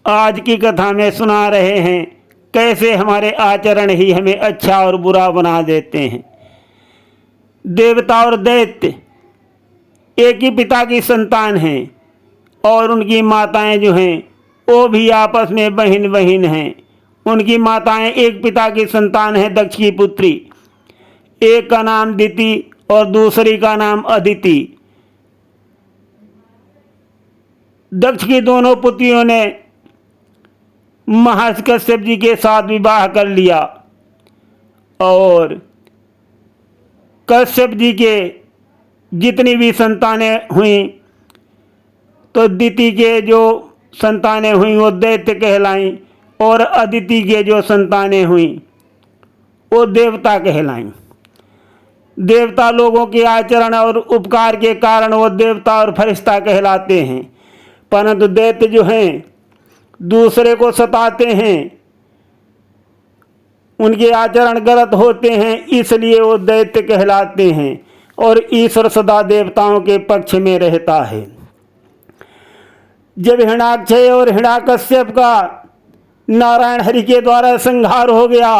आज की कथा में सुना रहे हैं कैसे हमारे आचरण ही हमें अच्छा और बुरा बना देते हैं। देवता और दैत्य एक ही पिता की संतान हैं और उनकी माताएं जो हैं वो भी आपस में बहन बहन हैं। उनकी माताएं एक पिता की संतान है, दक्ष की पुत्री। एक का नाम दिति और दूसरी का नाम अदिति। दक्ष की दोनों पुत्रियों ने महर्षि कश्यप जी के साथ विवाह कर लिया और कश्यप जी के जितनी भी संतानें हुई तो दिति के जो संतानें हुई वो दैत्य कहलाईं और अदिति के जो संतानें हुई वो देवता कहलाईं। देवता लोगों के आचरण और उपकार के कारण वो देवता और फरिश्ता कहलाते हैं, परंतु दैत्य जो हैं दूसरे को सताते हैं, उनके आचरण गलत होते हैं, इसलिए वो दैत्य कहलाते हैं और ईश्वर सदा देवताओं के पक्ष में रहता है। जब हिरण्याक्षय और हिरण्याकश्यप का नारायण हरि के द्वारा संहार हो गया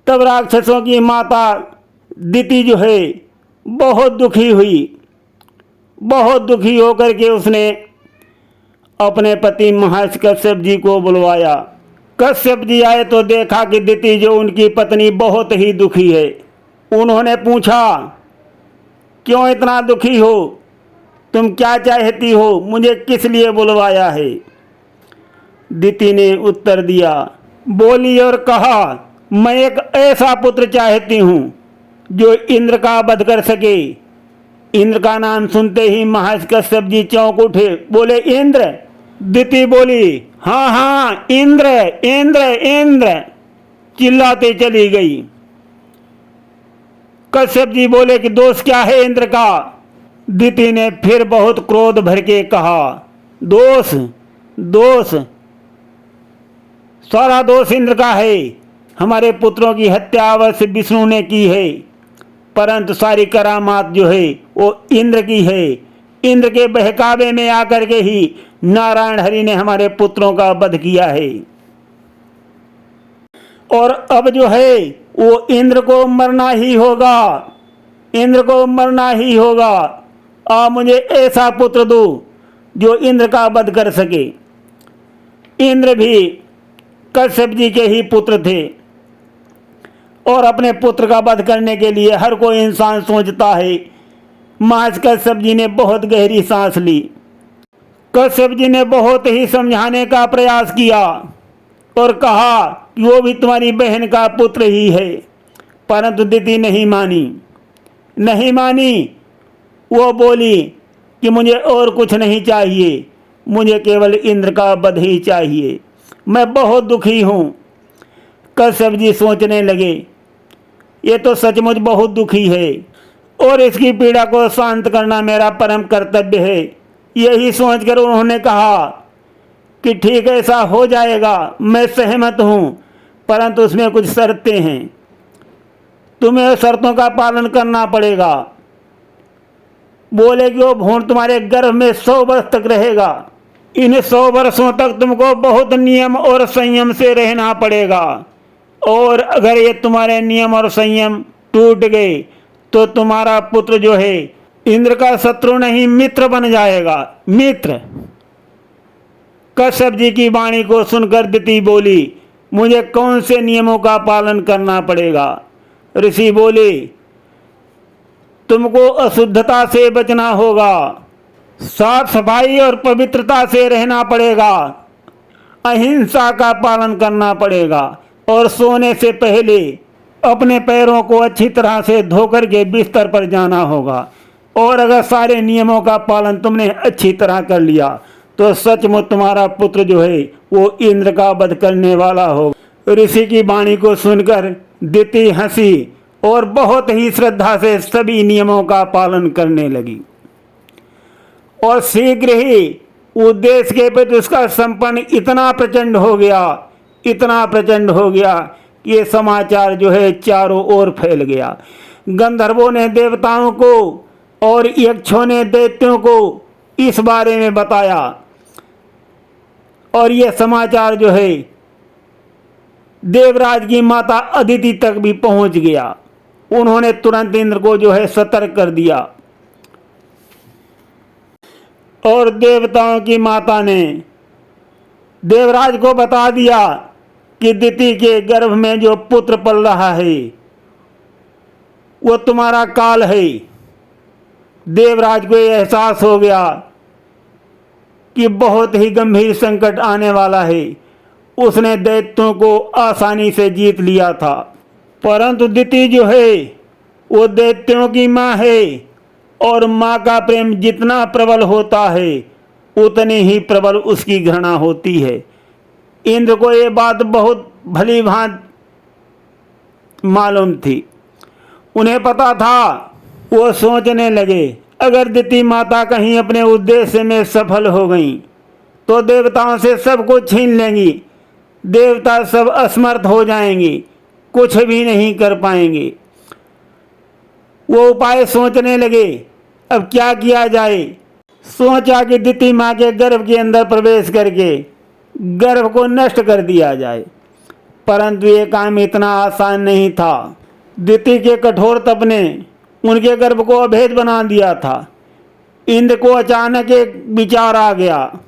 तब राक्षसों की माता दिति जो है बहुत दुखी हुई। बहुत दुखी होकर के उसने अपने पति महर्षि कश्यप जी को बुलवाया। कश्यप जी आए तो देखा कि दिति जो उनकी पत्नी बहुत ही दुखी है। उन्होंने पूछा, क्यों इतना दुखी हो, तुम क्या चाहती हो, मुझे किस लिए बुलवाया है? दिति ने उत्तर दिया, बोली और कहा, मैं एक ऐसा पुत्र चाहती हूँ जो इंद्र का वध कर सके। इंद्र का नाम सुनते ही महर्षि कश्यप जी चौंक उठे, बोले इंद्र? दिति बोली, हाँ हाँ इंद्र इंद्र इंद्र, चिल्लाते चली गई। कश्यप जी बोले कि दोष क्या है इंद्र का? दिति ने फिर बहुत क्रोध भर के कहा, दोष दोष सारा दोष इंद्र का है। हमारे पुत्रों की हत्या अवश्य विष्णु ने की है, परंतु सारी करामात जो है वो इंद्र की है। इंद्र के बहकावे में आकर के ही नारायण हरि ने हमारे पुत्रों का वध किया है और अब जो है वो इंद्र को मरना ही होगा, इंद्र को मरना ही होगा। आप मुझे ऐसा पुत्र दो जो इंद्र का वध कर सके। इंद्र भी कश्यप जी के ही पुत्र थे और अपने पुत्र का वध करने के लिए हर कोई इंसान सोचता है। महर्षि कश्यप जी ने बहुत गहरी सांस ली। कश्यप जी ने बहुत ही समझाने का प्रयास किया और कहा कि वो भी तुम्हारी बहन का पुत्र ही है, परंतु दिति नहीं मानी। नहीं मानी, वो बोली कि मुझे और कुछ नहीं चाहिए, मुझे केवल इंद्र का वध ही चाहिए, मैं बहुत दुखी हूँ। कश्यप जी सोचने लगे, ये तो सचमुच बहुत दुखी है और इसकी पीड़ा को शांत करना मेरा परम कर्तव्य है। यही सोचकर उन्होंने कहा कि ठीक है, ऐसा हो जाएगा, मैं सहमत हूँ, परंतु उसमें कुछ शर्तें हैं, तुम्हें शर्तों का पालन करना पड़ेगा। बोले कि वो भ्रूण तुम्हारे गर्भ में 100 वर्ष तक रहेगा। इन 100 वर्षों तक तुमको बहुत नियम और संयम से रहना पड़ेगा और अगर ये तुम्हारे नियम और संयम टूट गए तो तुम्हारा पुत्र जो है इंद्र का शत्रु नहीं मित्र बन जाएगा, मित्र। कश्यप जी की वाणी को सुनकर दिति बोली, मुझे कौन से नियमों का पालन करना पड़ेगा? ऋषि बोले, तुमको अशुद्धता से बचना होगा, साफ सफाई और पवित्रता से रहना पड़ेगा, अहिंसा का पालन करना पड़ेगा और सोने से पहले अपने पैरों को अच्छी तरह से धोकर के बिस्तर पर जाना होगा। और अगर सारे नियमों का पालन तुमने अच्छी तरह कर लिया तो सचमुच तुम्हारा पुत्र जो है वो इंद्र का वध करने वाला होगा। ऋषि की वाणी को सुनकर दिति हंसी और बहुत ही श्रद्धा से सभी नियमों का पालन करने लगी और शीघ्र ही उद्देश्य के प्रति उसका संपन्न इतना प्रचंड हो गया, इतना प्रचंड हो गया कि ये समाचार जो है चारों ओर फैल गया। गंधर्वों ने देवताओं को और यक्षों ने दैत्यों को इस बारे में बताया और ये समाचार जो है देवराज की माता अदिति तक भी पहुंच गया। उन्होंने तुरंत इंद्र को जो है सतर्क कर दिया और देवताओं की माता ने देवराज को बता दिया कि दिति के गर्भ में जो पुत्र पल रहा है वो तुम्हारा काल है। देवराज को यह एहसास हो गया कि बहुत ही गंभीर संकट आने वाला है। उसने दैत्यों को आसानी से जीत लिया था, परंतु दिति जो है वो दैत्यों की माँ है और माँ का प्रेम जितना प्रबल होता है उतनी ही प्रबल उसकी घृणा होती है। इंद्र को ये बात बहुत भली भांति मालूम थी, उन्हें पता था। वो सोचने लगे अगर दिति माता कहीं अपने उद्देश्य में सफल हो गई तो देवताओं से सब कुछ छीन लेंगी, देवता सब असमर्थ हो जाएंगे, कुछ भी नहीं कर पाएंगे। वो उपाय सोचने लगे अब क्या किया जाए। सोचा कि दिति माँ के गर्भ के अंदर प्रवेश करके गर्भ को नष्ट कर दिया जाए, परंतु ये काम इतना आसान नहीं था। दिति के कठोर तप ने उनके गर्भ को अभेद बना दिया था। इंद्र को अचानक एक विचार आ गया,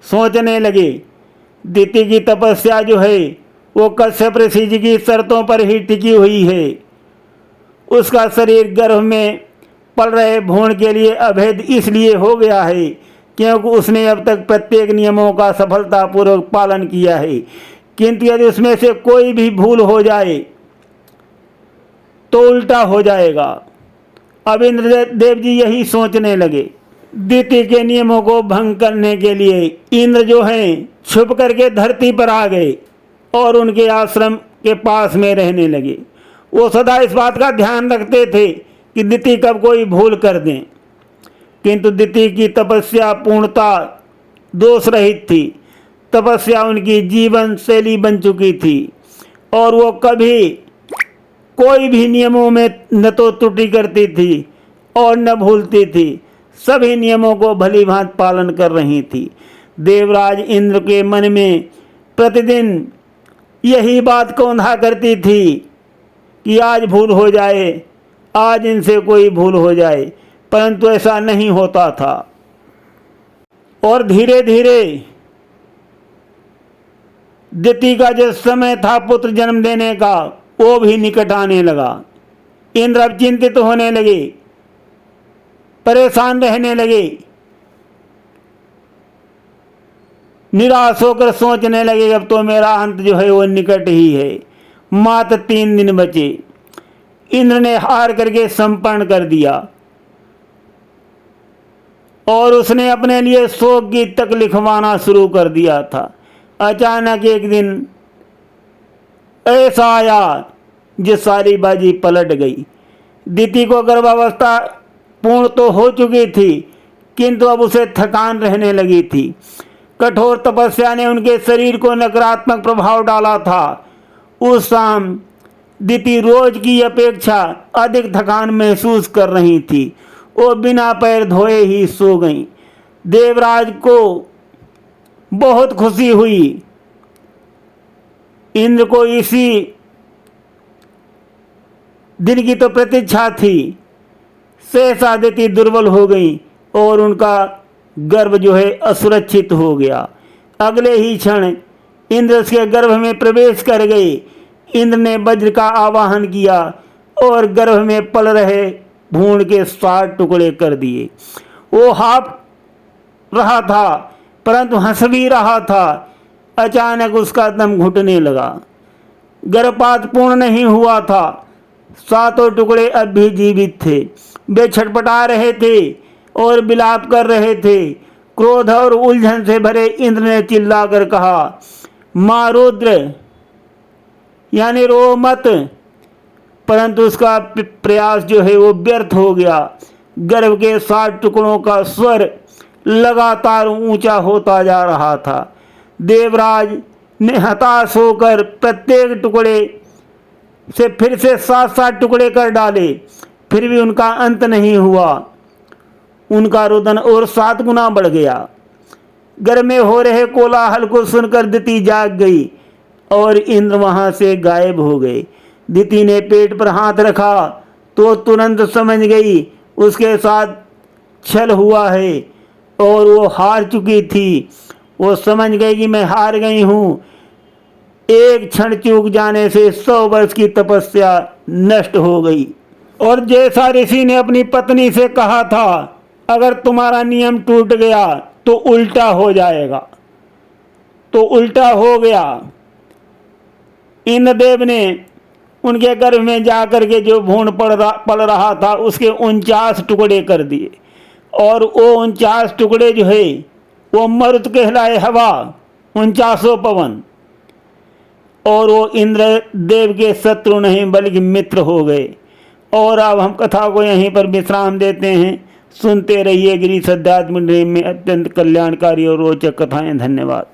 सोचने लगे दिति की तपस्या जो है वो कश्यप ऋषि जी की शर्तों पर ही टिकी हुई है। उसका शरीर गर्भ में पल रहे भ्रूण के लिए अभेद इसलिए हो गया है क्योंकि उसने अब तक प्रत्येक नियमों का सफलतापूर्वक पालन किया है, किंतु यदि उसमें से कोई भी भूल हो जाए तो उल्टा हो जाएगा। अब इंद्रदेव जी यही सोचने लगे। दिति के नियमों को भंग करने के लिए इंद्र जो हैं छुप करके धरती पर आ गए और उनके आश्रम के पास में रहने लगे। वो सदा इस बात का ध्यान रखते थे कि दिति कब कोई भूल कर दें, किंतु दिति की तपस्या पूर्णता दोष रहित थी। तपस्या उनकी जीवन शैली बन चुकी थी और वो कभी कोई भी नियमों में न तो त्रुटि करती थी और न भूलती थी, सभी नियमों को भली भांति पालन कर रही थी। देवराज इंद्र के मन में प्रतिदिन यही बात कौंधा करती थी कि आज भूल हो जाए, आज इनसे कोई भूल हो जाए, परंतु ऐसा नहीं होता था। और धीरे धीरे दिति का जो समय था पुत्र जन्म देने का वो भी निकट आने लगा। इंद्र अब चिंतित होने लगे, परेशान रहने लगे, निराश होकर सोचने लगे अब तो मेरा अंत जो है वो निकट ही है। मात्र 3 दिन बचे। इंद्र ने हार करके संपन्न कर दिया और उसने अपने लिए शोक गीत तक लिखवाना शुरू कर दिया था। अचानक एक दिन ऐसा आया जो सारी बाजी पलट गई। दिति को गर्भावस्था पूर्ण तो हो चुकी थी, किंतु अब उसे थकान रहने लगी थी। कठोर तपस्या ने उनके शरीर को नकारात्मक प्रभाव डाला था। उस शाम दिति रोज की अपेक्षा अधिक थकान महसूस कर रही थी। वो बिना पैर धोए ही सो गईं। देवराज को बहुत खुशी हुई। इंद्र को इसी दिन की तो प्रतीक्षा थी। सहसा दिति दुर्बल हो गई और उनका गर्भ जो है असुरक्षित हो गया। अगले ही क्षण इंद्र उसके गर्भ में प्रवेश कर गए। इंद्र ने वज्र का आवाहन किया और गर्भ में पल रहे भ्रूण के 60 टुकड़े कर दिए। वो हाँफ रहा था परंतु हंस भी रहा था। अचानक उसका दम घुटने लगा। गर्भपात पूर्ण नहीं हुआ था। 7 टुकड़े अब भी जीवित थे। वे छटपटा रहे थे और विलाप कर रहे थे। क्रोध और उलझन से भरे इंद्र ने चिल्लाकर कहा, माँ रुद्र यानी रो मत, परंतु उसका प्रयास जो है वो व्यर्थ हो गया। गर्भ के 60 टुकड़ों का स्वर लगातार ऊंचा होता जा रहा था। देवराज ने हताश होकर प्रत्येक टुकड़े से फिर से 7 टुकड़े कर डाले, फिर भी उनका अंत नहीं हुआ। उनका रुदन और 7 गुना बढ़ गया। घर में हो रहे कोलाहल को सुनकर दिति जाग गई और इंद्र वहां से गायब हो गए। दिति ने पेट पर हाथ रखा तो तुरंत समझ गई उसके साथ छल हुआ है और वो हार चुकी थी। वो समझ गई कि मैं हार गई हूँ। एक क्षण चूक जाने से 100 वर्ष की तपस्या नष्ट हो गई। और जैसा ऋषि ने अपनी पत्नी से कहा था, अगर तुम्हारा नियम टूट गया तो उल्टा हो जाएगा, तो उल्टा हो गया। इंद्रदेव ने उनके गर्भ में जाकर के जो भ्रूण पल रहा था उसके 49 टुकड़े कर दिए और वो 49 टुकड़े जो है वो मरुत कहलाए हवा, 49 पवन, और वो इंद्रदेव के शत्रु नहीं बल्कि मित्र हो गए। और अब हम कथा को यहीं पर विश्राम देते हैं। सुनते रहिए गिरीश अध्यात्म में अत्यंत कल्याणकारी और रोचक कथाएं। धन्यवाद।